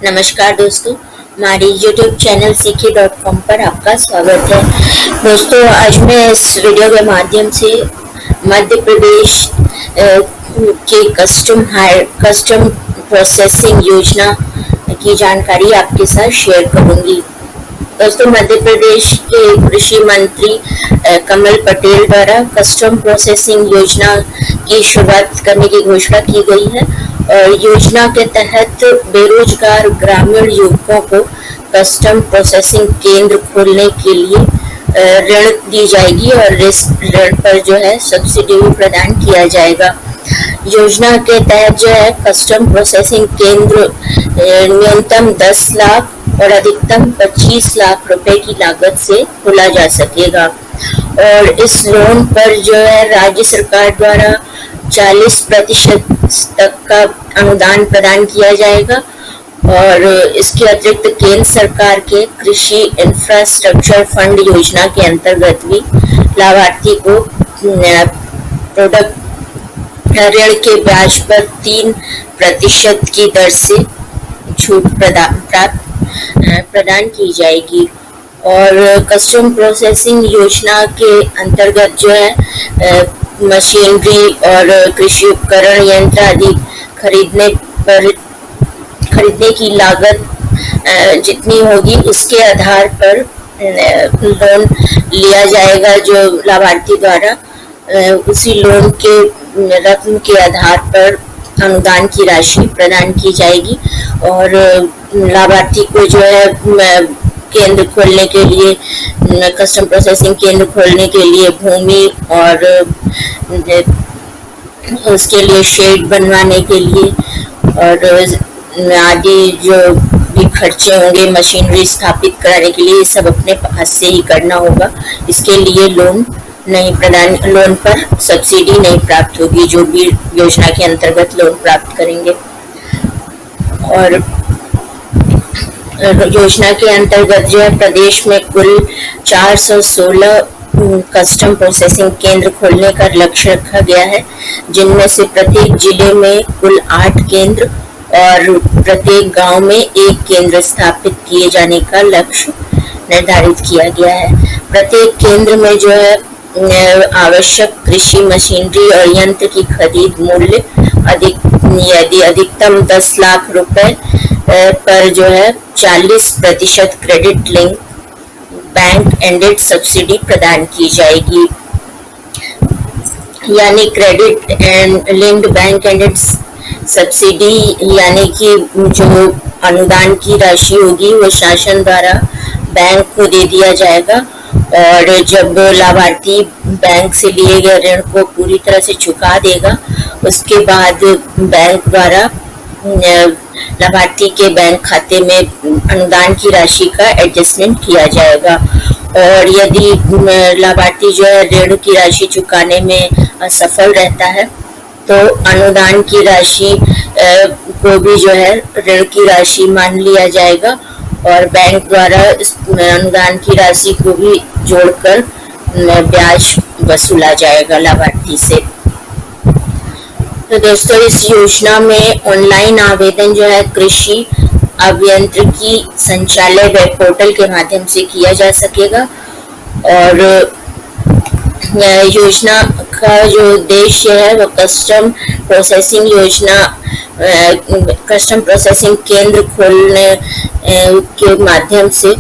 नमस्कार दोस्तों, हमारी YouTube चैनल सीखे.com पर आपका स्वागत है। दोस्तों, आज मैं इस वीडियो के माध्यम से मध्य प्रदेश के कस्टम प्रोसेसिंग योजना की जानकारी आपके साथ शेयर करूंगी। दोस्तों, मध्य प्रदेश के कृषि मंत्री कमल पटेल द्वारा कस्टम प्रोसेसिंग योजना की शुरुआत करने की घोषणा की गई है और योजना के तहत बेरोजगार ग्रामीण युवकों को कस्टम प्रोसेसिंग केंद्र खोलने के लिए ऋण दी जाएगी और इस ऋण पर जो है सब्सिडी भी प्रदान किया जाएगा। योजना के तहत जो है कस्टम प्रोसेसिंग केंद्र न्यूनतम 10 लाख और अधिकतम 25 लाख रुपए की लागत से खोला जा सकेगा और इस लोन पर जो है राज्य सरकार द्वारा 40% तक का अनुदान प्रदान किया जाएगा और इसके अतिरिक्त केंद्र सरकार के कृषि इंफ्रास्ट्रक्चर फंड योजना के अंतर्गत भी लाभार्थी को प्रोडक्ट ऋण के ब्याज पर 3% की दर से छूट प्रदान की जाएगी और कस्टम प्रोसेसिंग योजना के अंतर्गत जो है मशीनरी और कृषि उपकरण यंत्र आदि खरीदने की लागत जितनी होगी उसके आधार पर लोन लिया जाएगा। जो लाभार्थी द्वारा उसी लोन के रकम के आधार पर अनुदान की राशि प्रदान की जाएगी और लाभार्थी को जो है केंद्र खोलने के लिए कस्टम प्रोसेसिंग केंद्र खोलने के लिए भूमि और उसके लिए शेड बनवाने के लिए और आदि जो भी खर्चे होंगे मशीनरी स्थापित कराने के लिए सब अपने हाथ से ही करना होगा। इसके लिए लोन पर सब्सिडी नहीं प्राप्त होगी जो भी योजना के अंतर्गत लोन प्राप्त करेंगे। और योजना के अंतर्गत जो है प्रदेश में कुल 416 कस्टम प्रोसेसिंग केंद्र खोलने का लक्ष्य रखा गया है, जिनमें से प्रत्येक जिले में कुल 8 केंद्र और प्रत्येक गांव में 1 केंद्र स्थापित किए जाने का लक्ष्य निर्धारित किया गया है। प्रत्येक केंद्र में जो है आवश्यक कृषि मशीनरी और यंत्र की खरीद मूल्य यदि अधिकतम 10 लाख रुपए पर जो है 40% credit link bank ended subsidy प्रदान की जाएगी। यानी credit and linked bank ended subsidy यानी कि जो अनुदान की राशि होगी वो शासन द्वारा बैंक को दे दिया जाएगा और जब लाभार्थी बैंक से लिए गए ऋण को पूरी तरह से चुका देगा उसके बाद बैंक द्वारा लाभार्थी के बैंक खाते में अनुदान की राशि का एडजस्टमेंट किया जाएगा और यदि लाभार्थी जो है ऋण की राशि चुकाने में असफल रहता है तो अनुदान की राशि को भी जो है ऋण की राशि मान लिया जाएगा और बैंक द्वारा इस अनुदान की राशि को भी जोड़कर ब्याज वसूला जाएगा लाभार्थी से। तो दोस्तों, इस योजना में ऑनलाइन आवेदन जो है कृषि अभियांत्रिकी संचालय वेब पोर्टल के माध्यम से किया जा सकेगा और योजना का जो उद्देश्य है वो कस्टम प्रोसेसिंग केंद्र खोलने के माध्यम से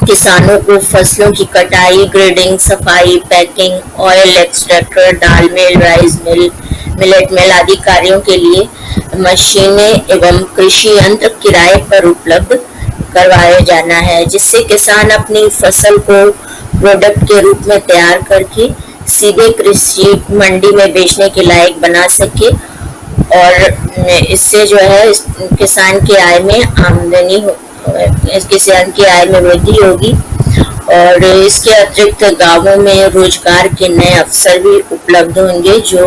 किसानों को फसलों की कटाई, ग्रेडिंग, सफाई, पैकिंग, ऑयल एक्सट्रैक्टर, दाल मिल, राइस मिल, मिलेट मिल आदि कार्यों के लिए मशीनें एवं कृषि यंत्र किराए पर उपलब्ध करवाया जाना है, जिससे किसान अपनी फसल को प्रोडक्ट के रूप में तैयार करके सीधे कृषि मंडी में बेचने के लायक बना सके और इससे जो है किसान की आय में वृद्धि होगी और इसके अतिरिक्त गांवों में रोजगार के नए अवसर भी उपलब्ध होंगे। जो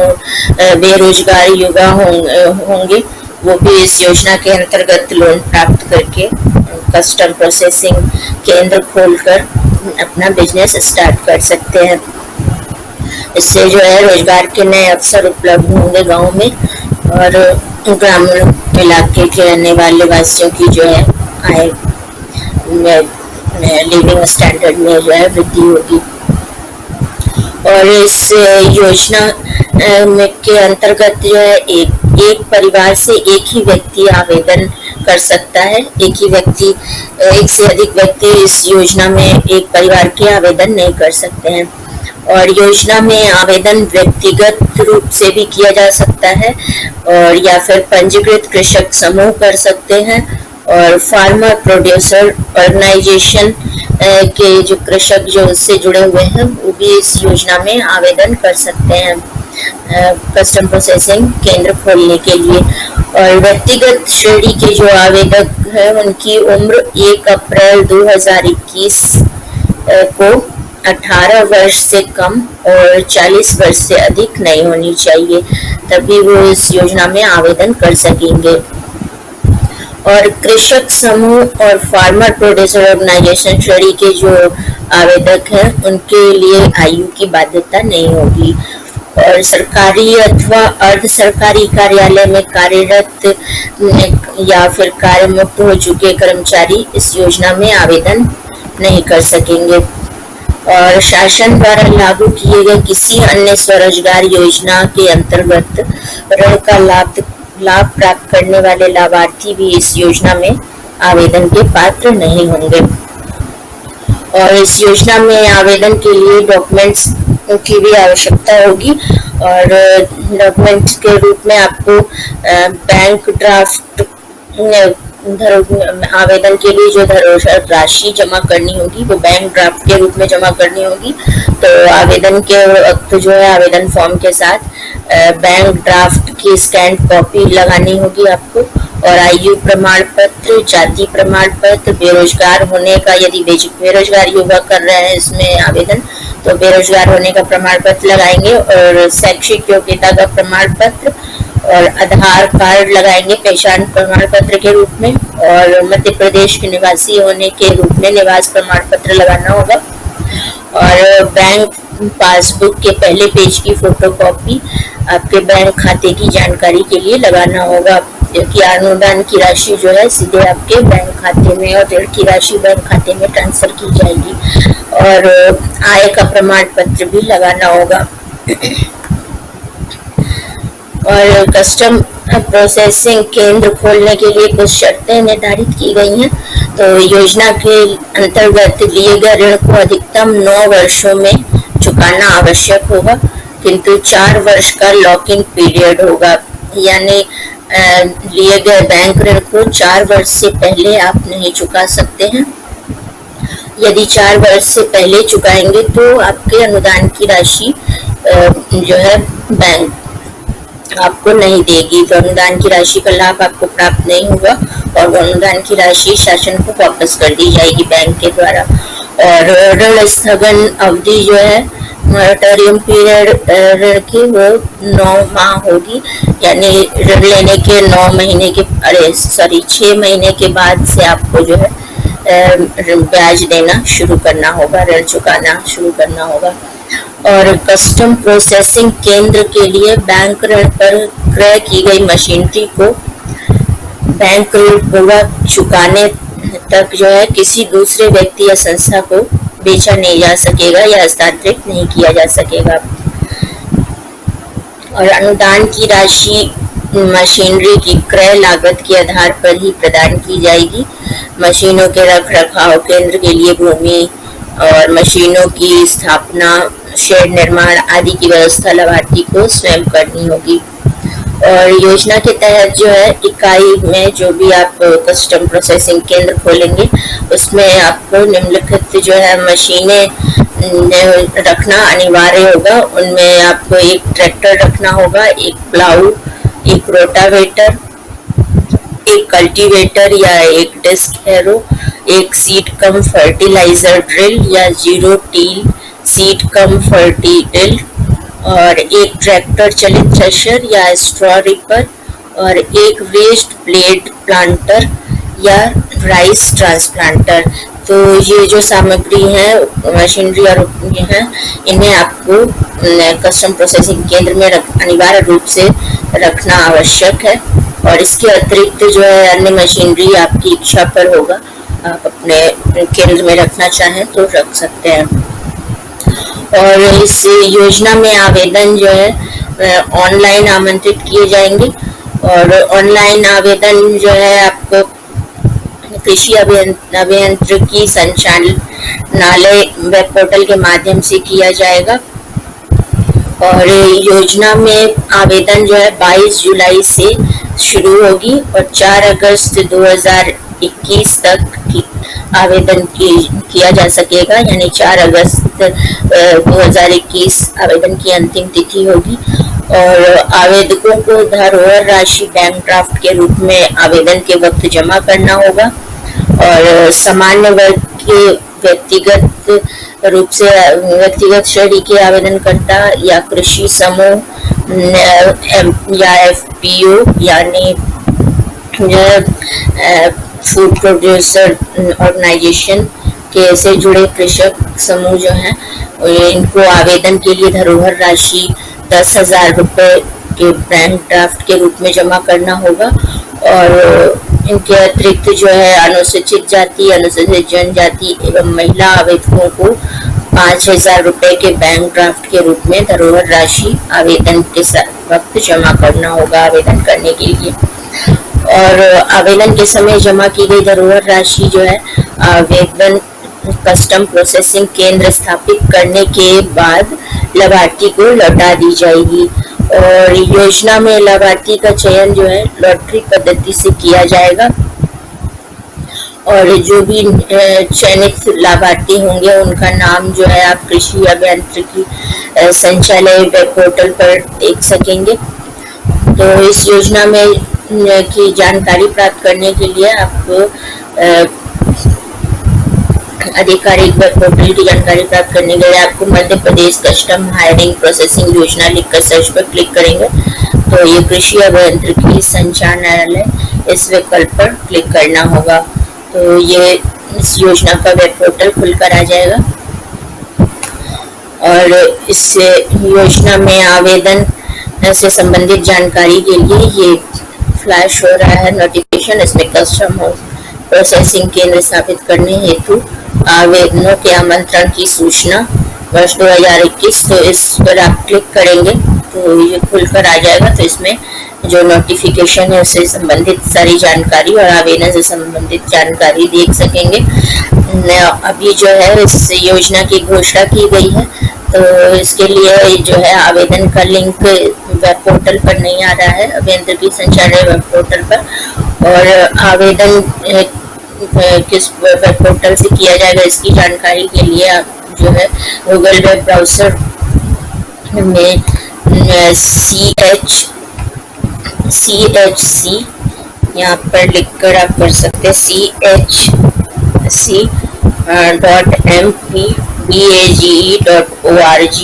बेरोजगार युवा होंगे वो भी इस योजना के अंतर्गत लोन प्राप्त करके कस्टम प्रोसेसिंग केंद्र खोलकर अपना बिजनेस स्टार्ट कर सकते हैं। इससे जो है रोजगार के नए अवसर उपलब्ध होंगे गांव में और ग्रामीण इलाके के रहने वाले वासियों की जो है आय लिविंग स्टैंडर्ड में जो है वृद्धि होगी। और इस योजना के अंतर्गत जो है एक परिवार से एक ही व्यक्ति आवेदन कर सकता है। एक से अधिक व्यक्ति इस योजना में एक परिवार के आवेदन नहीं कर सकते हैं। और योजना में आवेदन व्यक्तिगत रूप से भी किया जा सकता है और या फिर पंजीकृत कृषक समूह कर सकते हैं। और फार्मर प्रोड्यूसर ऑर्गेनाइजेशन के जो कृषक जो उससे जुड़े हुए हैं वो भी इस योजना में आवेदन कर सकते हैं कस्टम प्रोसेसिंग केंद्र खोलने के लिए। और व्यक्तिगत श्रेणी के जो आवेदक हैं उनकी उम्र 1 अप्रैल 2021 को 18 वर्ष से कम और 40 वर्ष से अधिक नहीं होनी चाहिए, तभी वो इस योजना में आवेदन कर सकेंगे। और कृषक समूह और फार्मर प्रोड्यूसर ऑर्गेनाइजेशन श्रेणी के जो आवेदक हैं उनके लिए आयु की बाध्यता नहीं होगी। और सरकारी अथवा अर्ध सरकारी कार्यालय में कार्यरत या फिर कार्य मुक्त हो चुके कर्मचारी इस योजना में आवेदन नहीं कर सकेंगे। और शासन द्वारा लागू किए गए किसी अन्य स्वरोजगार योजना के अंतर्गत ऋण का लाभ प्राप्त करने वाले लाभार्थी भी इस योजना में आवेदन के पात्र नहीं होंगे। और इस योजना में आवेदन के लिए डॉक्यूमेंट्स की भी आवश्यकता होगी। और डॉक्यूमेंट्स के रूप में आपको बैंक ड्राफ्ट आवेदन के लिए जो धरोहर राशि जमा करनी होगी वो बैंक ड्राफ्ट के रूप में जमा करनी होगी। तो आवेदन के वक्त जो है आवेदन फॉर्म के साथ बैंक ड्राफ्ट की स्कैन कॉपी लगानी होगी आपको। और आयु प्रमाण पत्र, जाति प्रमाण पत्र, बेरोजगार होने का, यदि बेरोजगार युवा कर रहे हैं इसमें आवेदन तो बेरोजगार होने का प्रमाण पत्र लगाएंगे। और शैक्षिक योग्यता का प्रमाण पत्र और आधार कार्ड लगाएंगे पहचान प्रमाण पत्र के रूप में। और मध्य प्रदेश के निवासी होने के रूप में निवास प्रमाण पत्र लगाना होगा। और बैंक पासबुक के पहले पेज की फोटोकॉपी आपके बैंक खाते की जानकारी के लिए लगाना होगा, क्योंकि अनुदान की राशि जो है सीधे आपके बैंक खाते में और ऋण की राशि बैंक खाते में ट्रांसफर की जाएगी। और आय का प्रमाण पत्र भी लगाना होगा। और कस्टम प्रोसेसिंग केंद्र खोलने के लिए कुछ शर्तें निर्धारित की गई हैं। तो योजना के अंतर्गत लिए गए ऋण को अधिकतम 9 वर्षों में चुकाना आवश्यक होगा, किंतु 4 वर्ष का लॉक इन पीरियड होगा। यानी लिए गए बैंक ऋण को 4 वर्ष से पहले आप नहीं चुका सकते हैं। यदि 4 वर्ष से पहले चुकाएंगे तो आपके अनुदान की राशि जो है बैंक आपको नहीं देगी, तो अनुदान की राशि का लाभ आपको प्राप्त नहीं होगा और अनुदान की राशि शासन को वापस कर दी जाएगी बैंक के द्वारा। और ऋण स्थगन अवधि जो है मॉरेटोरियम पीरियड ऋण की वो 9 माह होगी। यानी ऋण लेने के 6 महीने के बाद से आपको जो है ब्याज देना शुरू करना होगा, ऋण चुकाना शुरू करना होगा। और कस्टम प्रोसेसिंग केंद्र के लिए बैंक ऋण पर क्रय की गई मशीनरी को बैंक ऋण पूरा चुकाने तक जो है किसी दूसरे व्यक्ति या संस्था को बेचा नहीं जा सकेगा या हस्तांतरित नहीं किया जा सकेगा। और अनुदान की राशि मशीनरी की क्रय लागत के आधार पर ही प्रदान की जाएगी। मशीनों के रख रखाव, केंद्र के लिए भूमि और मशीनों की स्थापना, शेड निर्माण आदि की व्यवस्था लाभार्थी को स्वयं करनी होगी। और योजना के तहत जो है इकाई में जो भी आप कस्टम प्रोसेसिंग केंद्र खोलेंगे उसमें आपको निम्नलिखित जो है मशीनें रखना अनिवार्य होगा। उनमें आपको एक ट्रैक्टर रखना होगा, एक प्लाऊ, एक रोटावेटर, एक कल्टीवेटर या एक डिस्क हैरो, एक सीड कम फर्टिलाइजर ड्रिल या zero till seed cum ferti drill, और एक ट्रैक्टर चलित थ्रेशर या स्ट्रॉ रिपर, और एक रेस्ड ब्लेड प्लांटर या राइस ट्रांसप्लांटर। तो ये जो सामग्री है मशीनरी और ये है इन्हें आपको कस्टम प्रोसेसिंग केंद्र में अनिवार्य रूप से रखना आवश्यक है। और इसके अतिरिक्त जो है अन्य मशीनरी आपकी इच्छा पर होगा, आप अपने केंद्र में रखना चाहें तो रख सकते हैं। और इस योजना में आवेदन जो है ऑनलाइन आमंत्रित किए जाएंगे, और ऑनलाइन आवेदन जो है आपको कृषि अभियांत्रिकी संचालनालय वेब पोर्टल के माध्यम से किया जाएगा। और योजना में आवेदन जो है 22 जुलाई से शुरू होगी और 4 अगस्त 2021 तक आवेदन किया जा सकेगा, यानी 4 अगस्त 2021 आवेदन की अंतिम तिथि होगी। और आवेदकों को धरोहर राशि बैंक ड्राफ्ट के रूप में आवेदन के वक्त जमा करना होगा। और सामान्य वर्ग के व्यक्तिगत रूप से व्यक्तिगत श्रेणी के आवेदनकर्ता या कृषि समूह या एफपीओ यानी फूड प्रोड्यूसर ऑर्गेनाइजेशन के से जुड़े कृषक समूह जो हैं, इनको आवेदन के लिए धरोहर राशि 10,000 रुपये के बैंक ड्राफ्ट के रूप में जमा करना होगा। और इनके अतिरिक्त जो है अनुसूचित जाति, अनुसूचित जनजाति एवं महिला आवेदकों को 5,000 रुपये के बैंक ड्राफ्ट के रूप में धरोहर राशि आवेदन के वक्त जमा करना होगा आवेदन करने के लिए। और आवेदन के समय जमा की गई धरोहर राशि जो है आवेदन कस्टम प्रोसेसिंग केंद्र स्थापित करने के बाद लाभार्थी को लौटा दी जाएगी। और योजना में लाभार्थी का चयन जो है लॉटरी पद्धति से किया जाएगा, और जो भी चयनित लाभार्थी होंगे उनका नाम जो है आप कृषि अभियांत्रिकी संचालय वेब पोर्टल पर देख सकेंगे। तो इस योजना में की जानकारी प्राप्त करने के लिए आपको आधिकारिक वेब पोर्टल की जानकारी प्राप्त करने के लिए आपको Madhya Pradesh custom hiring processing योजना लिखकर सर्च पर क्लिक करेंगे तो ये कृषि अभियांत्रिकी संचालनालय इस विकल्प पर क्लिक करना होगा। तो ये इस योजना का वेब पोर्टल खुलकर आ जाएगा। और इस योजना में आवेदन से संबंधित जानकारी के लिए ये फ्लैश हो रहा है नोटिफिकेशन। इसमें कस्टम प्रोसेसिंग केंद्र स्थापित करने हेतु आवेदनों के आमंत्रण की सूचना वर्ष 2021, तो इस पर आप क्लिक करेंगे तो ये खुलकर आ जाएगा। तो इसमें जो नोटिफिकेशन है उससे संबंधित सारी जानकारी और आवेदन से संबंधित जानकारी देख सकेंगे। अभी जो है इस योजना की घोषणा की गई है, तो इसके लिए जो है आवेदन का लिंक वेब पोर्टल पर नहीं आ रहा है, अभियांत्रिकी संचालनालय वेब पोर्टल पर। और आवेदन किस वेब पोर्टल से किया जाएगा इसकी जानकारी के लिए आप जो है गूगल वेब ब्राउजर में CHC यहाँ पर लिखकर आप कर सकते हैं chc.mpbage.org,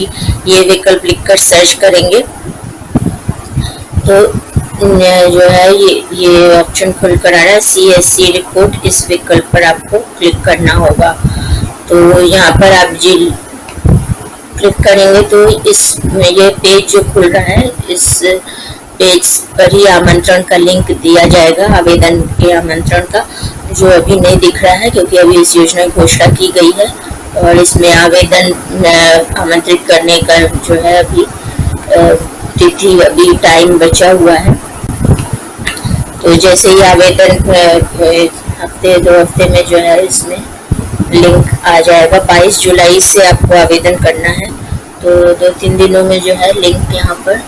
ये विकल्प लिखकर सर्च करेंगे तो जो है ये ऑप्शन खुलकर आ रहा है CSC रिपोर्ट। इस विकल्प पर आपको क्लिक करना होगा। तो यहाँ पर आप जी क्लिक करेंगे तो इस ये पेज जो खुल रहा है इस पेज पर ही आमंत्रण का लिंक दिया जाएगा, आवेदन के आमंत्रण का, जो अभी नहीं दिख रहा है क्योंकि अभी इस योजना की घोषणा की गई है और इसमें आवेदन आमंत्रित करने का जो है अभी तिथि अभी टाइम बचा हुआ है। तो जैसे ही आवेदन हफ्ते 2 हफ्ते में जो है इसमें लिंक आ जाएगा। 22 जुलाई से आपको आवेदन करना है, तो 2-3 दिनों में जो है लिंक यहाँ पर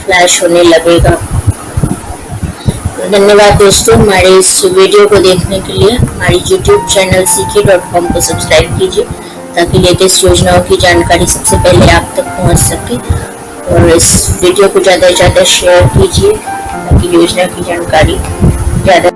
फ्लैश होने लगेगा। धन्यवाद दोस्तों, हमारे इस वीडियो को देखने के लिए हमारी YouTube चैनल ck.com को सब्सक्राइब कीजिए ताकि लेटेस्ट योजनाओं की जानकारी सबसे पहले आप तक पहुंच सके। और इस वीडियो को ज़्यादा से ज़्यादा शेयर कीजिए ताकि योजना की जानकारी ज़्यादा